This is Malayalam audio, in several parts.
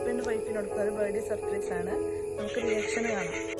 ഹസ്ബൻഡ് വൈഫിന് കൊടുക്കുന്ന ഒരു ബർത്ത്ഡേ സർപ്രൈസ് ആണ്. നമുക്ക് റിയാക്ഷൻ കാണാം.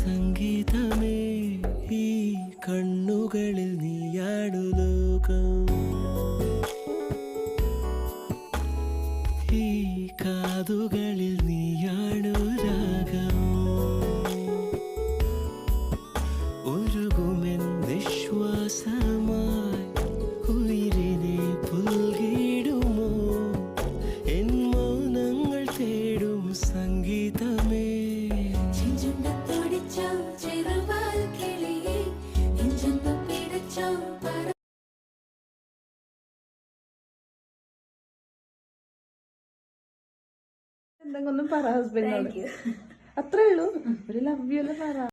സംഗീതമേ ഈ കണ്ണുകളിൽ നീയാടു ലോകം, ഈ കാതുകളിൽ നീയാണു രാഗം. ഒരുകുമെൻ നിശ്വാസമായി ഉയിരിനെ പുൽകിടുമോ എൻ മൗനങ്ങൾ തേടും സംഗീതമേ. എന്തെങ്കിലും പറ ഹസ്ബൻഡിനോട്. അത്രേ ഉള്ളൂ, ഒരു ലവ് യു പറ.